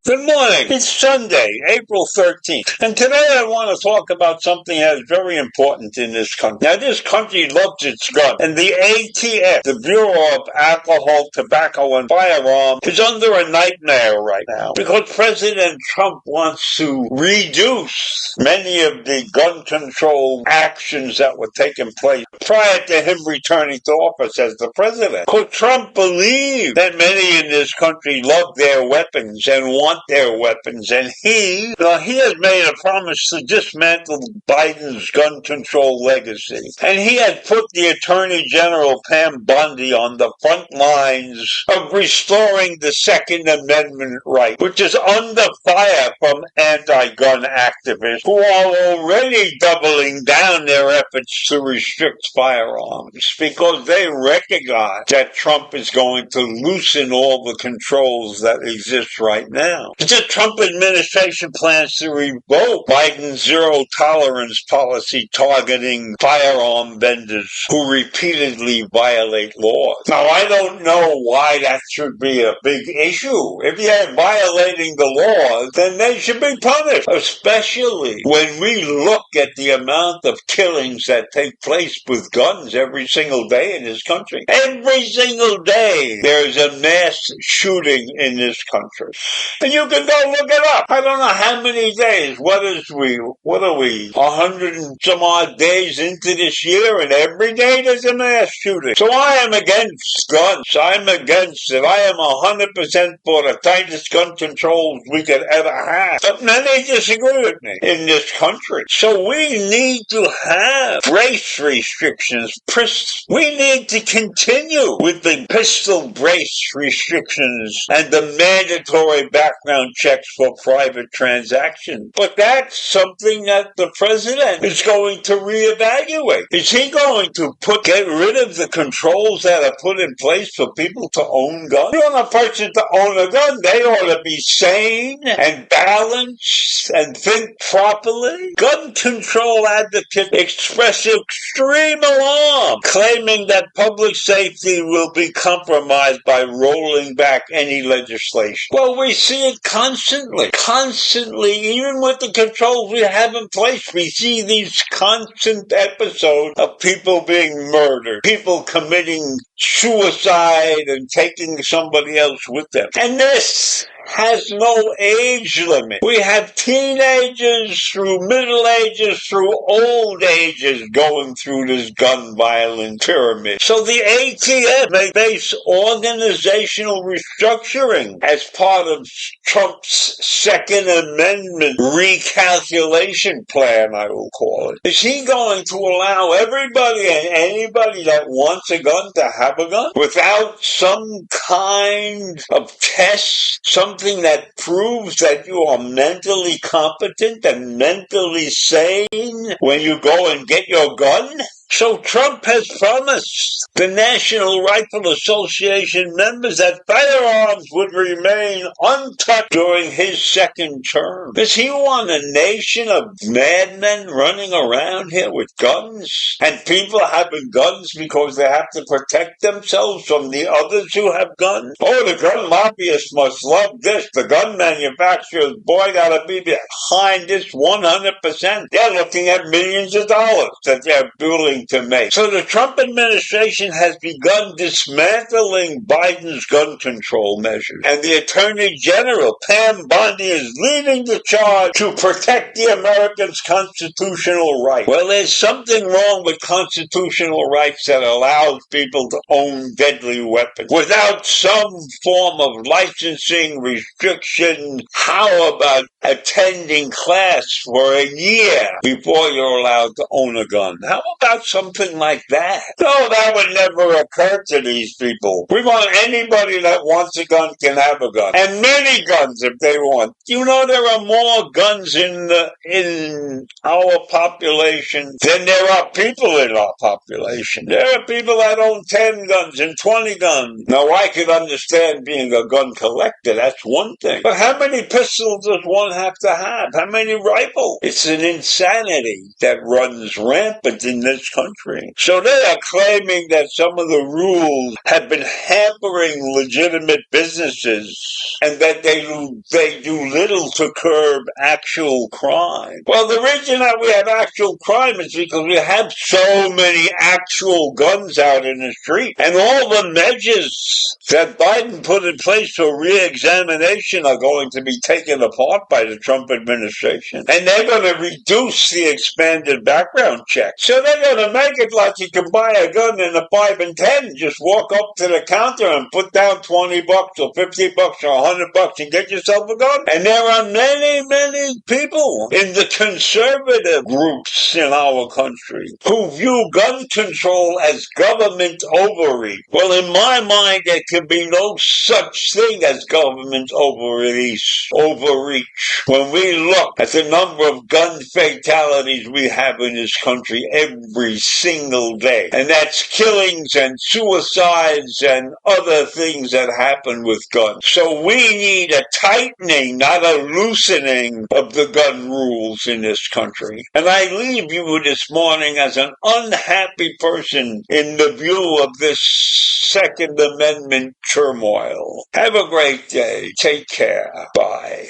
Good morning. It's Sunday, April 13th, and today I want to talk about something that is very important in this country. Now, this country loves its gun, and the ATF, the Bureau of Alcohol, Tobacco, and Firearms, is under a nightmare right now because President Trump wants to reduce many of the gun control actions that were taking place prior to him returning to office as the president. Because Trump believed that many in this country love their weapons and want their weapons, and he has made a promise to dismantle Biden's gun control legacy. And he has put the Attorney General Pam Bondi on the front lines of restoring the Second Amendment right, which is under fire from anti-gun activists who are already doubling down their efforts to restrict firearms because they recognize that Trump is going to loosen all the controls that exist right now. The Trump administration plans to revoke Biden's zero-tolerance policy targeting firearm vendors who repeatedly violate laws. Now, I don't know why that should be a big issue. If they're violating the laws, then they should be punished, especially when we look at the amount of killings that take place with guns every single day in this country. Every single day, there's a mass shooting in this country. And you can go look it up. I don't know how many days. What are we? 100 and some odd days into this year, and every day there's a mass shooting. So I am against guns. I'm against it. I am 100% for the tightest gun controls we could ever have. But many disagree with me in this country. So we need to have brace restrictions. We need to continue with the pistol brace restrictions and the mandatory background checks for private transactions. But that's something that the president is going to reevaluate. Is he going to get rid of the controls that are put in place for people to own guns? You want a person to own a gun, they ought to be sane and balanced and think properly. Gun control advocates express extreme alarm, claiming that public safety will be compromised by rolling back any legislation. Well, we see it constantly, even with the controls we have in place. We see these constant episodes of people being murdered, people committing suicide and taking somebody else with them. And this has no age limit. We have teenagers through middle ages through old ages going through this gun violence pyramid. So the ATF may face organizational restructuring as part of Trump's Second Amendment recalculation plan, I will call it. Is he going to allow everybody and anybody that wants a gun to have a gun without some kind of test, something that proves that you are mentally competent and mentally sane when you go and get your gun? So Trump has promised the National Rifle Association members that firearms would remain untouched during his second term. Does he want a nation of madmen running around here with guns? And people having guns because they have to protect themselves from the others who have guns? Oh, the gun lobbyists must love this. The gun manufacturers, boy, gotta be behind this 100%. They're looking at millions of dollars that they're building willing to make. So the Trump administration has begun dismantling Biden's gun control measures. And the Attorney General, Pam Bondi, is leading the charge to protect the Americans' constitutional rights. Well, there's something wrong with constitutional rights that allows people to own deadly weapons without some form of licensing restriction. How about attending class for a year before you're allowed to own a gun? How about something like that? No, that would never occur to these people. We want anybody that wants a gun can have a gun, and many guns if they want. You know, there are more guns in our population than there are people in our population. There are people that own 10 guns and 20 guns. Now, I could understand being a gun collector. That's one thing. But how many pistols does one have to have? How many rifles? It's an insanity that runs rampant in this country. So they are claiming that some of the rules have been hampering legitimate businesses and that they do little to curb actual crime. Well, the reason that we have actual crime is because we have so many actual guns out in the street, and all the measures that Biden put in place for re-examination are going to be taken apart by the Trump administration, and they're going to reduce the expanded background check. So they're going to make it like you can buy a gun in a 5 and 10, just walk up to the counter and put down $20 or $50 or $100 and get yourself a gun. And there are many, many people in the conservative groups in our country who view gun control as government overreach. Well, in my mind, there can be no such thing as government overreach. When we look at the number of gun fatalities we have in this country every single day, and that's killings and suicides and other things that happen with guns. So we need a tightening, not a loosening of the gun rules in this country. And I leave you this morning as an unhappy person in the view of this Second Amendment turmoil. Have a great day. Take care. Bye.